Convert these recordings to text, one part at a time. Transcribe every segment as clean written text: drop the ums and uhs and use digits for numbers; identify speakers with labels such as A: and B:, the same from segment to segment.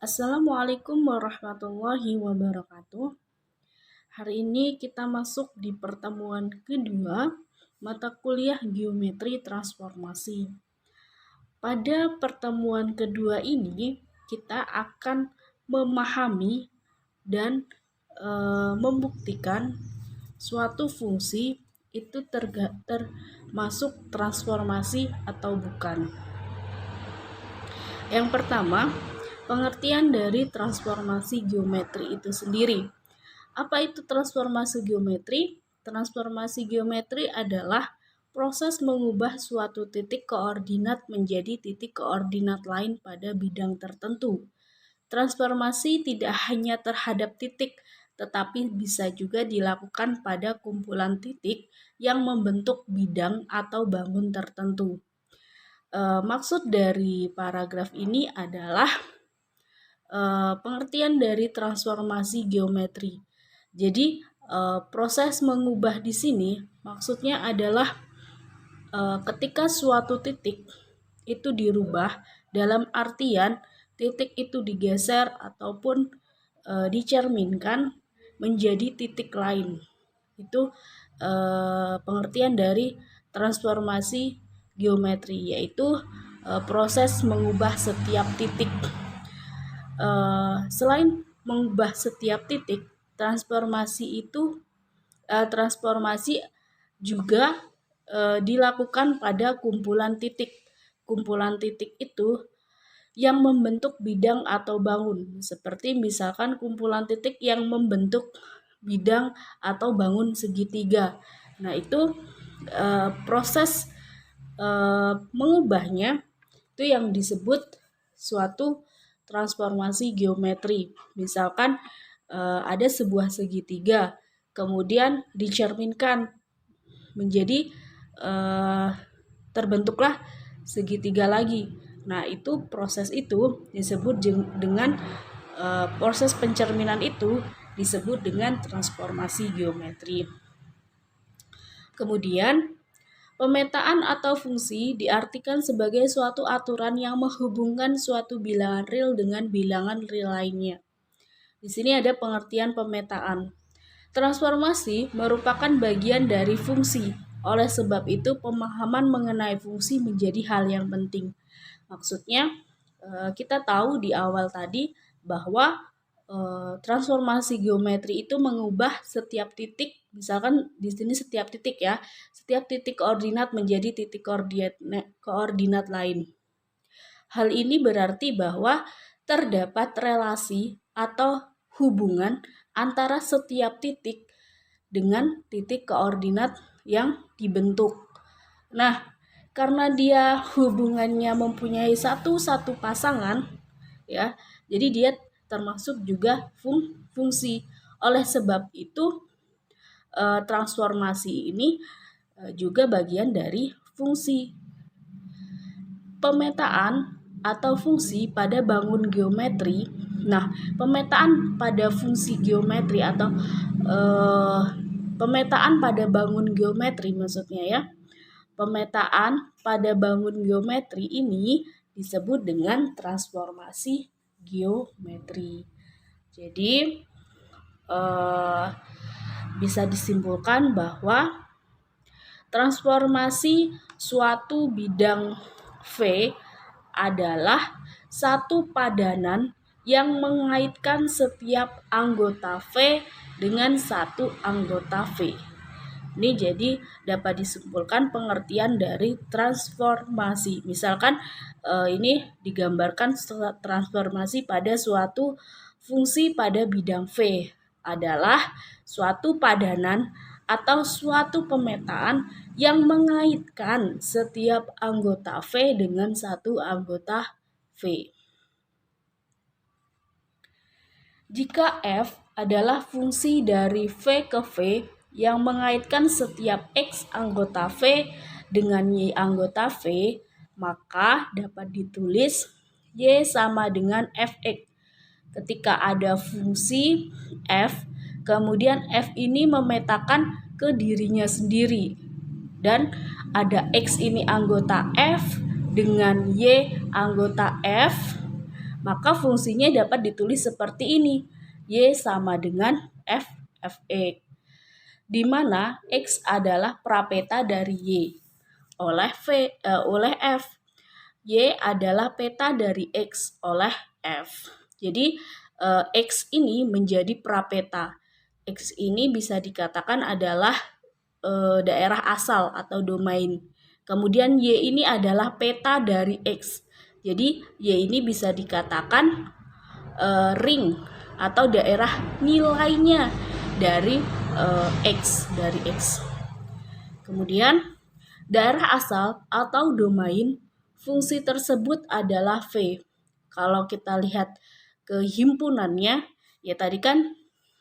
A: Assalamualaikum warahmatullahi wabarakatuh. Hari ini kita masuk di pertemuan kedua mata kuliah Geometri Transformasi. Pada pertemuan kedua ini kita akan memahami dan membuktikan suatu fungsi itu termasuk transformasi atau bukan. Yang pertama, pengertian dari transformasi geometri itu sendiri. Apa itu transformasi geometri? Transformasi geometri adalah proses mengubah suatu titik koordinat menjadi titik koordinat lain pada bidang tertentu. Transformasi tidak hanya terhadap titik, tetapi bisa juga dilakukan pada kumpulan titik yang membentuk bidang atau bangun tertentu. Maksud dari paragraf ini adalah pengertian dari transformasi geometri. Jadi proses mengubah di sini maksudnya adalah ketika suatu titik itu dirubah dalam artian titik itu digeser ataupun dicerminkan menjadi titik lain. Itu pengertian dari transformasi geometri, yaitu proses mengubah setiap titik. Selain mengubah setiap titik, transformasi juga dilakukan pada kumpulan titik. Kumpulan titik itu yang membentuk bidang atau bangun, seperti misalkan kumpulan titik yang membentuk bidang atau bangun segitiga. Nah, itu proses mengubahnya itu yang disebut suatu transformasi geometri. Misalkan ada sebuah segitiga, kemudian dicerminkan menjadi terbentuklah segitiga lagi. Nah, itu proses itu disebut dengan proses pencerminan itu disebut dengan transformasi geometri. Kemudian, pemetaan atau fungsi diartikan sebagai suatu aturan yang menghubungkan suatu bilangan real dengan bilangan real lainnya. Di sini ada pengertian pemetaan. Transformasi merupakan bagian dari fungsi. Oleh sebab itu, pemahaman mengenai fungsi menjadi hal yang penting. Maksudnya, kita tahu di awal tadi bahwa transformasi geometri itu mengubah setiap titik, misalkan di sini setiap titik ya, setiap titik koordinat menjadi titik koordinat lain. Hal ini berarti bahwa terdapat relasi atau hubungan antara setiap titik dengan titik koordinat yang dibentuk. Nah, karena dia hubungannya mempunyai satu pasangan, ya, jadi dia termasuk juga fungsi. Oleh sebab itu, transformasi ini juga bagian dari fungsi. Pemetaan atau fungsi pada bangun geometri. Nah, pemetaan pada fungsi geometri atau pemetaan pada bangun geometri maksudnya ya. Pemetaan pada bangun geometri ini disebut dengan transformasi geometri. Jadi bisa disimpulkan bahwa transformasi suatu bidang V adalah satu padanan yang mengaitkan setiap anggota V dengan satu anggota V. Ini jadi dapat disimpulkan pengertian dari transformasi. Misalkan ini digambarkan transformasi pada suatu fungsi pada bidang V adalah suatu padanan atau suatu pemetaan yang mengaitkan setiap anggota V dengan satu anggota V. Jika F adalah fungsi dari V ke V yang mengaitkan setiap X anggota V dengan Y anggota V, maka dapat ditulis Y sama dengan Fx. Ketika ada fungsi F, kemudian F ini memetakan ke dirinya sendiri. Dan ada X ini anggota F dengan Y anggota F, maka fungsinya dapat ditulis seperti ini. Y sama dengan F Fx, di mana X adalah prapeta dari Y oleh F. Y adalah peta dari X oleh F. Jadi X ini menjadi prapeta. X ini bisa dikatakan adalah daerah asal atau domain. Kemudian Y ini adalah peta dari X. Jadi Y ini bisa dikatakan ring atau daerah nilainya dari X. Kemudian daerah asal atau domain fungsi tersebut adalah V. Kalau kita lihat ke himpunannya, ya tadi kan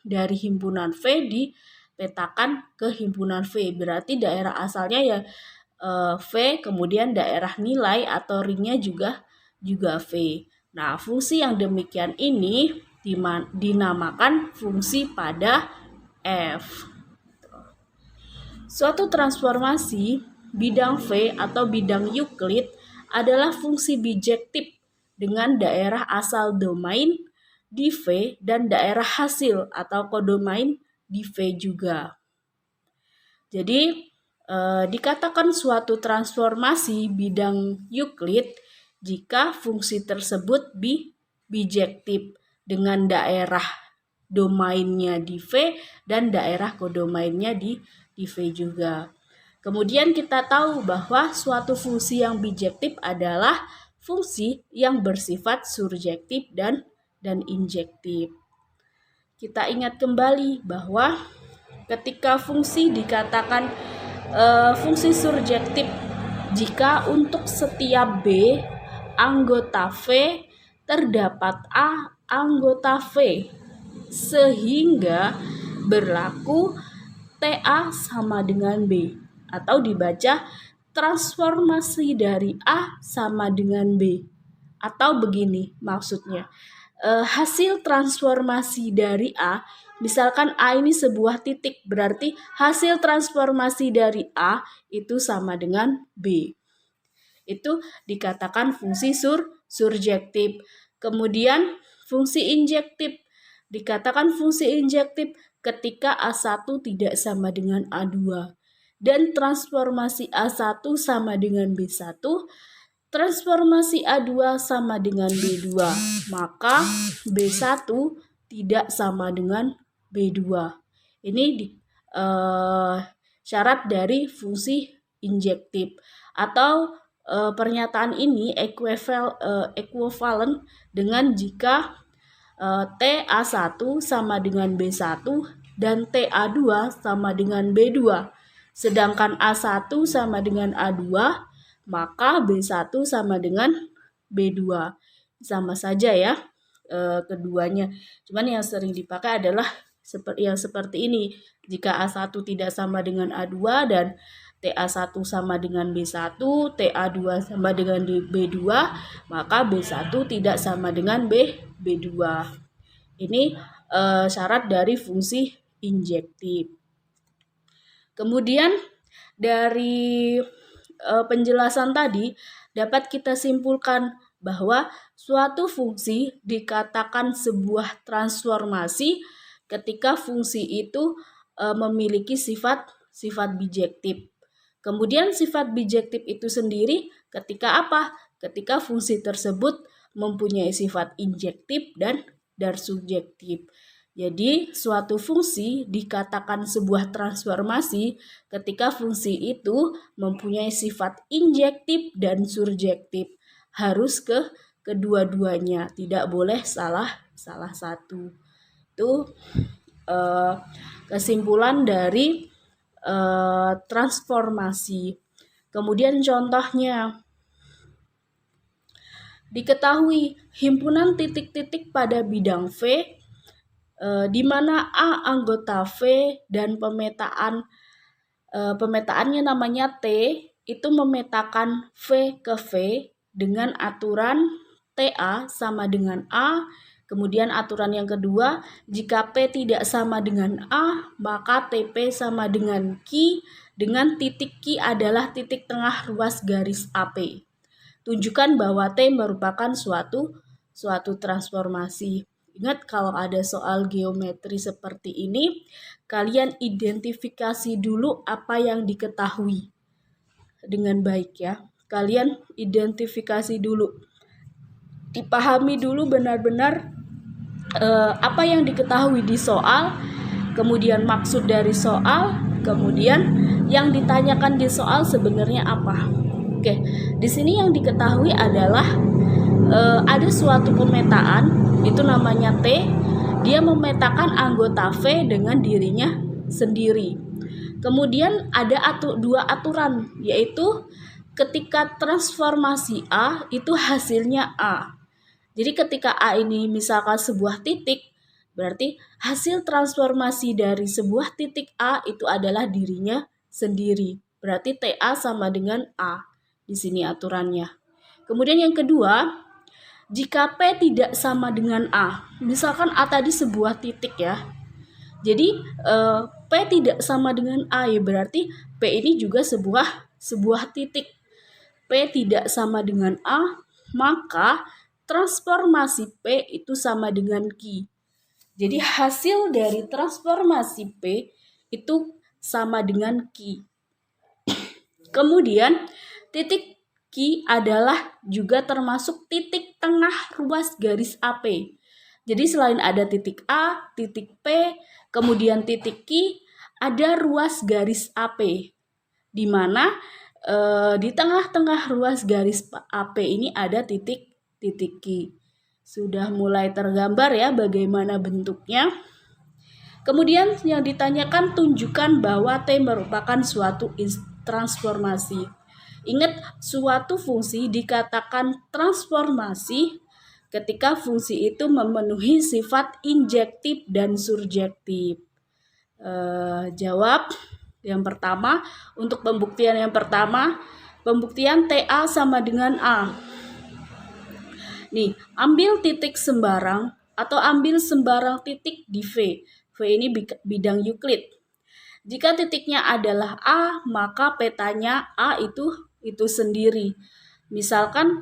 A: dari himpunan V dipetakan ke himpunan V. Berarti daerah asalnya ya V, kemudian daerah nilai atau ringnya juga V. Nah, fungsi yang demikian ini dinamakan fungsi pada F. Suatu transformasi bidang V atau bidang Euclid adalah fungsi bijektif dengan daerah asal domain di V dan daerah hasil atau kodomain di V juga. Jadi dikatakan suatu transformasi bidang Euclid jika fungsi tersebut bijektif dengan daerah domainnya di V dan daerah kodomainnya di V juga. Kemudian kita tahu bahwa suatu fungsi yang bijektif adalah fungsi yang bersifat surjektif dan injektif. Kita ingat kembali bahwa ketika fungsi dikatakan fungsi surjektif jika untuk setiap B anggota V terdapat A anggota V, sehingga berlaku TA sama dengan B, atau dibaca transformasi dari A sama dengan B. Atau begini maksudnya, hasil transformasi dari A, misalkan A ini sebuah titik, berarti hasil transformasi dari A itu sama dengan B. Itu dikatakan fungsi surjektif. Kemudian fungsi injektif, dikatakan fungsi injektif ketika A1 tidak sama dengan A2 dan transformasi A1 sama dengan B1, transformasi A2 sama dengan B2, maka B1 tidak sama dengan B2. Ini syarat dari fungsi injektif. Atau pernyataan ini ekuivalen dengan jika TA1 sama dengan B1 dan TA2 sama dengan B2. Sedangkan A1 sama dengan A2, maka B1 sama dengan B2. Sama saja ya keduanya. Cuman yang sering dipakai adalah seperti ini. Jika A1 tidak sama dengan A2 dan TA1 sama dengan B1, TA2 sama dengan B2, maka B1 tidak sama dengan B2. Ini syarat dari fungsi injektif. Kemudian dari penjelasan tadi dapat kita simpulkan bahwa suatu fungsi dikatakan sebuah transformasi ketika fungsi itu memiliki sifat bijektif. Kemudian sifat bijektif itu sendiri ketika apa? Ketika fungsi tersebut mempunyai sifat injektif dan subjektif. Jadi, suatu fungsi dikatakan sebuah transformasi ketika fungsi itu mempunyai sifat injektif dan surjektif. Harus ke kedua-duanya, tidak boleh salah satu. Itu kesimpulan dari transformasi. Kemudian contohnya, diketahui himpunan titik-titik pada bidang V di mana A anggota V dan pemetaannya namanya T, itu memetakan V ke V dengan aturan TA sama dengan A. Kemudian aturan yang kedua, jika P tidak sama dengan A, maka TP sama dengan Q, dengan titik Q adalah titik tengah ruas garis AP. Tunjukkan bahwa T merupakan suatu suatu transformasi. Ingat kalau ada soal geometri seperti ini, kalian identifikasi dulu apa yang diketahui dengan baik ya. Kalian identifikasi dulu. Dipahami dulu benar-benar apa yang diketahui di soal, kemudian maksud dari soal, kemudian yang ditanyakan di soal sebenarnya apa. Oke, di sini yang diketahui adalah ada suatu pemetaan, itu namanya T, dia memetakan anggota V dengan dirinya sendiri. Kemudian ada dua aturan, yaitu ketika transformasi A itu hasilnya A. Jadi ketika A ini misalkan sebuah titik, berarti hasil transformasi dari sebuah titik A itu adalah dirinya sendiri. Berarti TA sama dengan A. Di sini aturannya. Kemudian yang kedua, jika P tidak sama dengan A, misalkan A tadi sebuah titik ya. Jadi P tidak sama dengan A ya, berarti P ini juga sebuah titik. P tidak sama dengan A, maka transformasi P itu sama dengan Q. Jadi hasil dari transformasi P itu sama dengan Q. Kemudian titik Q adalah juga termasuk titik tengah ruas garis AP. Jadi selain ada titik A, titik P, kemudian titik Q, ada ruas garis AP. Di mana di tengah-tengah ruas garis AP ini ada titik Q. Sudah mulai tergambar ya bagaimana bentuknya. Kemudian yang ditanyakan, tunjukkan bahwa T merupakan suatu transformasi. Ingat, suatu fungsi dikatakan transformasi ketika fungsi itu memenuhi sifat injektif dan surjektif. Jawab yang pertama. Untuk pembuktian yang pertama, pembuktian TA sama dengan A. Nih, ambil titik sembarang atau ambil sembarang titik di V. V ini bidang Euclid. Jika titiknya adalah A, maka petanya A itu sendiri. Misalkan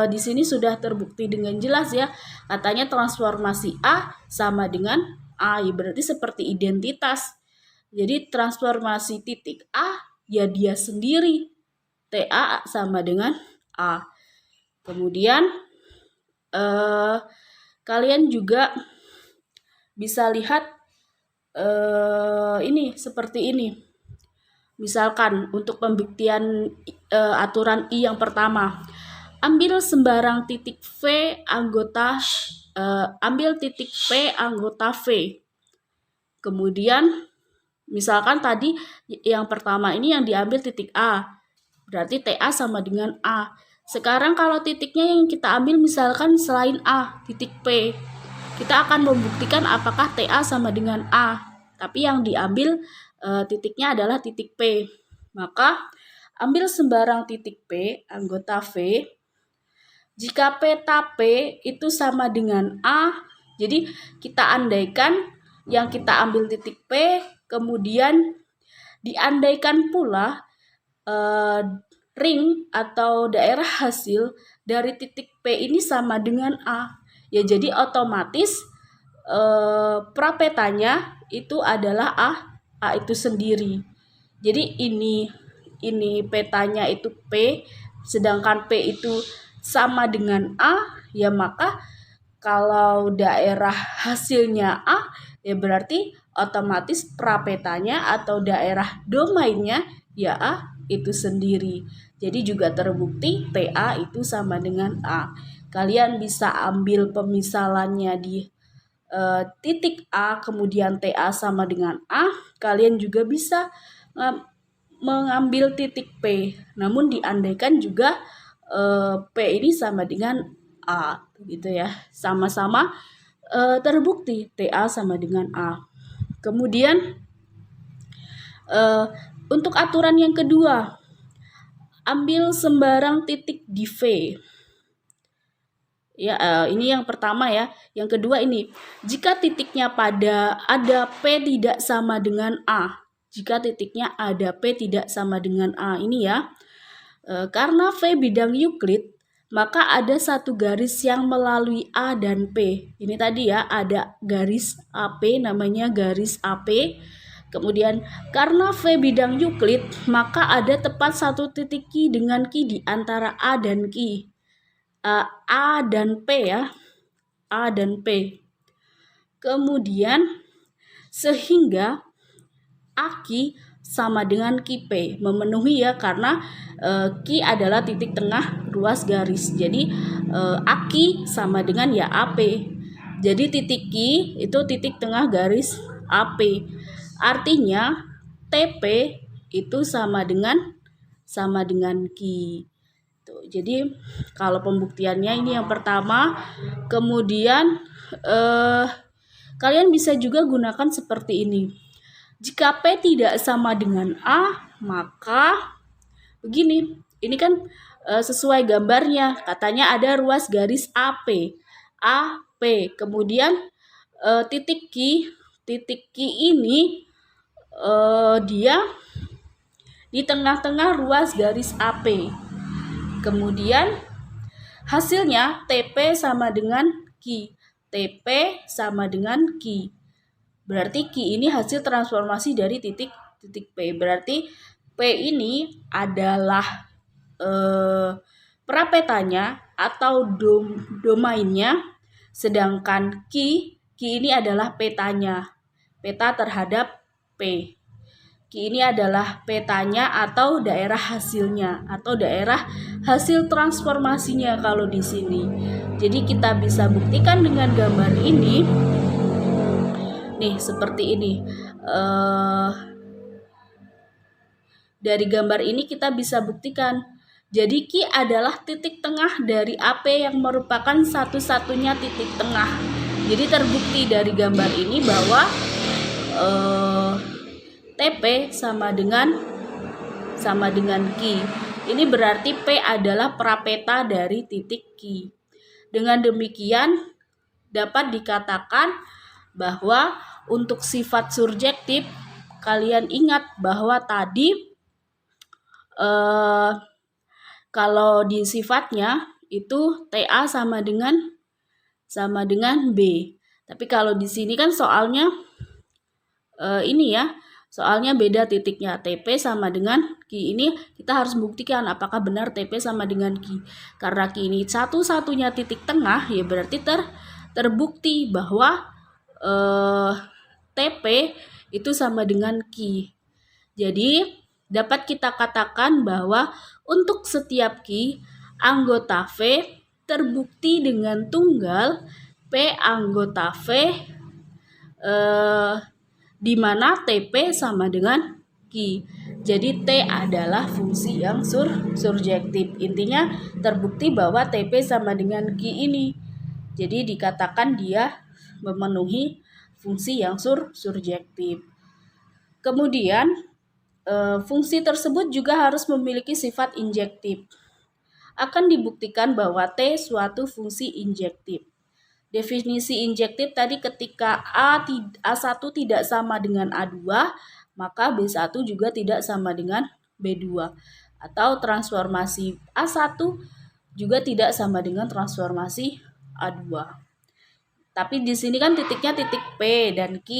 A: di sini sudah terbukti dengan jelas ya, katanya transformasi A sama dengan A, ya berarti seperti identitas. Jadi transformasi titik A ya dia sendiri, TA sama dengan A. Kemudian kalian juga bisa lihat ini seperti ini. Misalkan untuk pembuktian aturan I yang pertama, ambil sembarang titik V anggota ambil titik P anggota V. Kemudian misalkan tadi yang pertama ini yang diambil titik A, berarti TA sama dengan A. Sekarang kalau titiknya yang kita ambil misalkan selain A, titik P, kita akan membuktikan apakah TA sama dengan A. Tapi yang diambil titiknya adalah titik P. Maka ambil sembarang titik P anggota V. Jika peta P itu sama dengan A, jadi kita andaikan yang kita ambil titik P, kemudian diandaikan pula ring atau daerah hasil dari titik P ini sama dengan A. Ya jadi otomatis prapetanya itu adalah A itu sendiri. Jadi ini petanya itu P, sedangkan P itu sama dengan A, ya maka kalau daerah hasilnya A, ya berarti otomatis prapetanya atau daerah domainnya ya A itu sendiri. Jadi juga terbukti TA itu sama dengan A. Kalian bisa ambil pemisalannya di titik A, kemudian TA sama dengan A. Kalian juga bisa mengambil titik P, namun diandaikan juga P ini sama dengan A, gitu ya. Sama-sama terbukti TA sama dengan A. Kemudian untuk aturan yang kedua, ambil sembarang titik di V. Ya, ini yang pertama ya. Yang kedua ini, jika titiknya ada P tidak sama dengan A. Jika titiknya ada P tidak sama dengan A, ini ya. Karena V bidang Euclid, maka ada satu garis yang melalui A dan P. Ini tadi ya, ada garis AP, namanya garis AP. Kemudian karena V bidang Euclid, maka ada tepat satu titik Q dengan Q di antara A dan Q. A dan P ya, A dan P. Kemudian sehingga AQ sama dengan QP, memenuhi ya, karena Q adalah titik tengah ruas garis. Jadi AQ sama dengan ya AP. Jadi titik Q itu titik tengah garis AP. Artinya TP itu sama dengan Q. Tuh, jadi kalau pembuktiannya ini yang pertama. Kemudian kalian bisa juga gunakan seperti ini. Jika P tidak sama dengan A, maka begini. Ini kan sesuai gambarnya. Katanya ada ruas garis AP. AP. Kemudian titik Q ini dia di tengah-tengah ruas garis AP. Kemudian hasilnya TP sama dengan Q. TP sama dengan Q. Berarti Q ini hasil transformasi dari titik P. Berarti P ini adalah prapetanya atau domainnya, sedangkan Q ini adalah petanya. Peta terhadap P. Q ini adalah petanya atau daerah hasilnya atau daerah hasil transformasinya kalau di sini. Jadi kita bisa buktikan dengan gambar ini. Nih seperti ini. Dari gambar ini kita bisa buktikan. Jadi Q adalah titik tengah dari AP yang merupakan satu-satunya titik tengah. Jadi terbukti dari gambar ini bahwa TP sama dengan Q. Ini berarti P adalah prapeta dari titik Q. Dengan demikian dapat dikatakan bahwa untuk sifat surjektif, kalian ingat bahwa tadi kalau di sifatnya itu TA sama dengan B. Tapi kalau di sini kan soalnya ini ya, soalnya beda titiknya. TP sama dengan Q. Ini kita harus buktikan apakah benar TP sama dengan Q. Karena Q ini satu-satunya titik tengah, ya berarti terbukti bahwa TP itu sama dengan Q. Jadi dapat kita katakan bahwa untuk setiap Q, anggota V terbukti dengan tunggal P anggota V di mana TP sama dengan Q. Jadi T adalah fungsi yang surjektif. Intinya terbukti bahwa TP sama dengan Q ini. Jadi dikatakan dia memenuhi fungsi yang surjektif. Kemudian fungsi tersebut juga harus memiliki sifat injektif. Akan dibuktikan bahwa T suatu fungsi injektif. Definisi injektif tadi ketika A1 tidak sama dengan A2, maka B1 juga tidak sama dengan B2. Atau transformasi A1 juga tidak sama dengan transformasi A2. Tapi di sini kan titiknya titik P dan Q.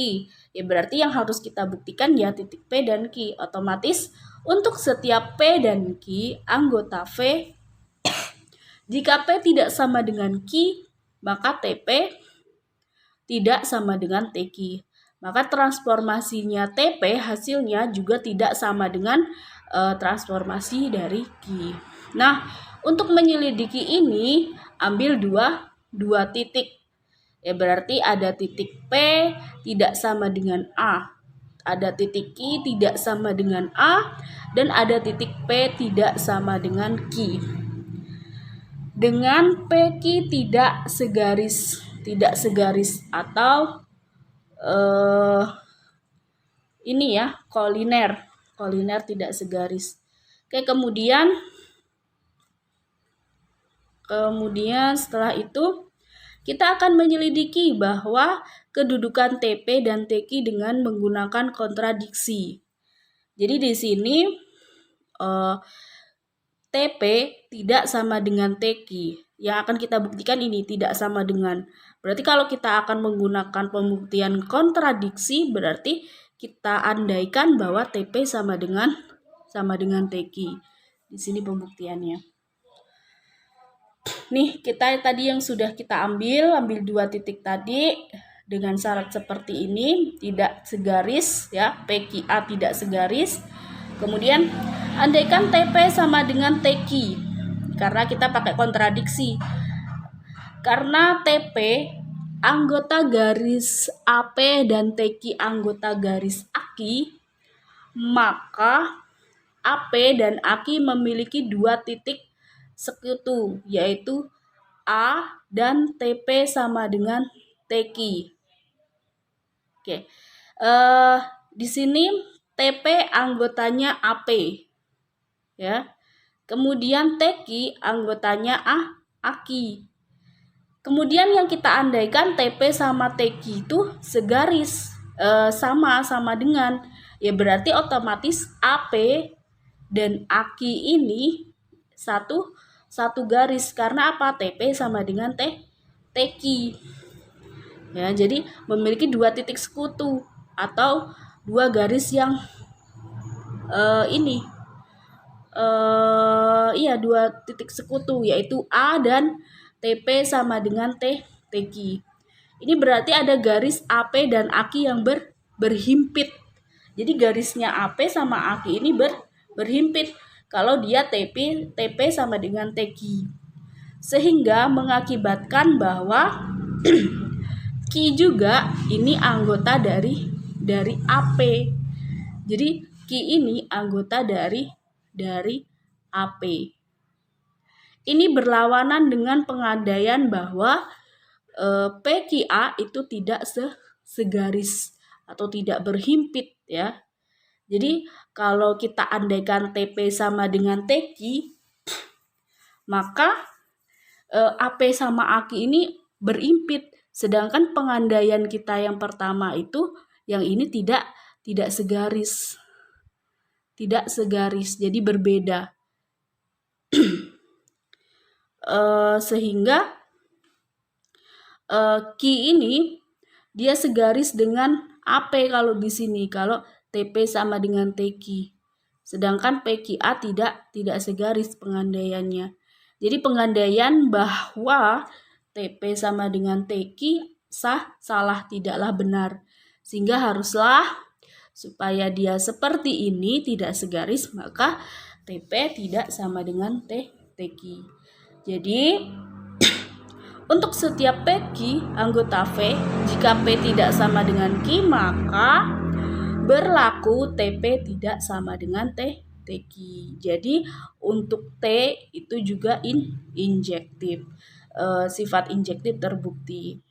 A: Ya berarti yang harus kita buktikan ya titik P dan Q. Otomatis untuk setiap P dan Q anggota V, jika P tidak sama dengan Q, maka TP tidak sama dengan TQ. Maka transformasinya TP hasilnya juga tidak sama dengan transformasi dari Q. Nah, untuk menyelidiki ini ambil dua titik. Ya berarti ada titik P tidak sama dengan A. Ada titik Q tidak sama dengan A dan ada titik P tidak sama dengan Q. Dengan PQ tidak segaris atau ini ya, koliner tidak segaris. Oke, kemudian setelah itu kita akan menyelidiki bahwa kedudukan TP dan TQ dengan menggunakan kontradiksi. Jadi di sini TP tidak sama dengan TQ. Yang akan kita buktikan ini tidak sama dengan. Berarti kalau kita akan menggunakan pembuktian kontradiksi, berarti kita andaikan bahwa TP sama dengan TQ. Di sini pembuktiannya. Nih, kita tadi yang sudah kita ambil 2 titik tadi dengan syarat seperti ini, tidak segaris ya, PQA tidak segaris. Kemudian andaikan TP sama dengan TQ, karena kita pakai kontradiksi. Karena TP anggota garis AP dan TQ anggota garis AQ, maka AP dan AQ memiliki 2 titik sekutu, yaitu A dan TP sama dengan TQ. Oke. Di sini TP anggotanya AP. Ya. Kemudian TQ anggotanya AQ. Kemudian yang kita andaikan TP sama TQ itu segaris, sama dengan, ya berarti otomatis AP dan AQ ini satu garis, karena apa? TP sama dengan TQ. Ya, jadi memiliki 2 titik sekutu atau 2 garis yang dua titik sekutu, yaitu A dan TP sama dengan TQ. Ini berarti ada garis AP dan AQ yang berhimpit. Jadi garisnya AP sama AQ ini berhimpit kalau dia TP sama dengan TQ. Sehingga mengakibatkan bahwa Q juga ini anggota dari AP. Jadi Q ini anggota dari AP. Ini berlawanan dengan pengandaian bahwa PQA itu tidak segaris atau tidak berhimpit ya. Jadi kalau kita andaikan TP sama dengan TQ, maka AP sama AQ ini berimpit. Sedangkan pengandaian kita yang pertama itu, yang ini tidak segaris. Tidak segaris, jadi berbeda. Sehingga Q ini dia segaris dengan AP kalau di sini, kalau TP sama dengan TQ. Sedangkan PQA tidak segaris pengandaiannya. Jadi pengandaian bahwa TP sama dengan TQ salah, tidaklah benar. Sehingga haruslah supaya dia seperti ini tidak segaris, maka TP tidak sama dengan TQ. Jadi untuk setiap PQ anggota V, jika P tidak sama dengan Q, maka berlaku TP tidak sama dengan TQ. Jadi untuk T itu juga injektif. Sifat injektif terbukti.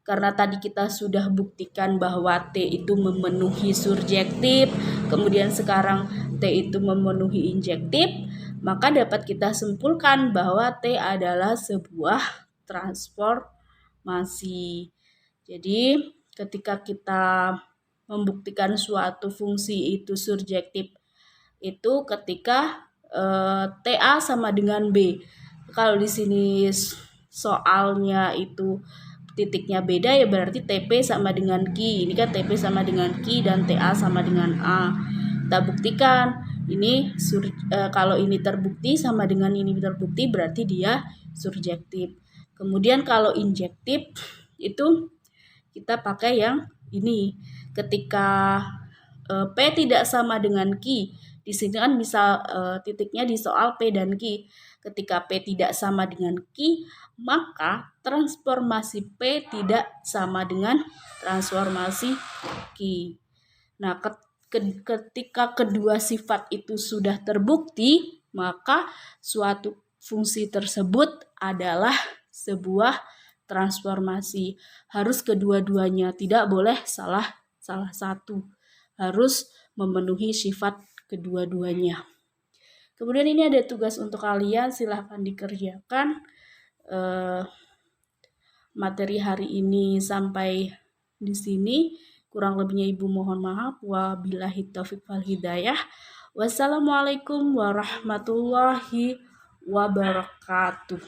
A: Karena tadi kita sudah buktikan bahwa T itu memenuhi surjektif, kemudian sekarang T itu memenuhi injektif, maka dapat kita simpulkan bahwa T adalah sebuah transformasi. Jadi ketika kita membuktikan suatu fungsi itu surjektif, itu ketika TA sama dengan B. Kalau di sini soalnya itu titiknya beda, ya berarti TP sama dengan Q. Ini kan TP sama dengan Q dan TA sama dengan A. Kita buktikan ini kalau ini terbukti sama dengan ini terbukti, berarti dia surjektif. Kemudian kalau injektif itu kita pakai yang ini. Ketika P tidak sama dengan Q, di sini kan misal titiknya di soal P dan Q. Ketika P tidak sama dengan Q, maka transformasi P tidak sama dengan transformasi Q. Nah, ketika kedua sifat itu sudah terbukti, maka suatu fungsi tersebut adalah sebuah transformasi. Harus kedua-duanya, tidak boleh salah satu. Harus memenuhi sifat kedua-duanya. Kemudian ini ada tugas untuk kalian, silahkan dikerjakan. Materi hari ini sampai di sini. Kurang lebihnya Ibu mohon maaf. Wabillahi taufiq wal hidayah. Wassalamualaikum warahmatullahi wabarakatuh.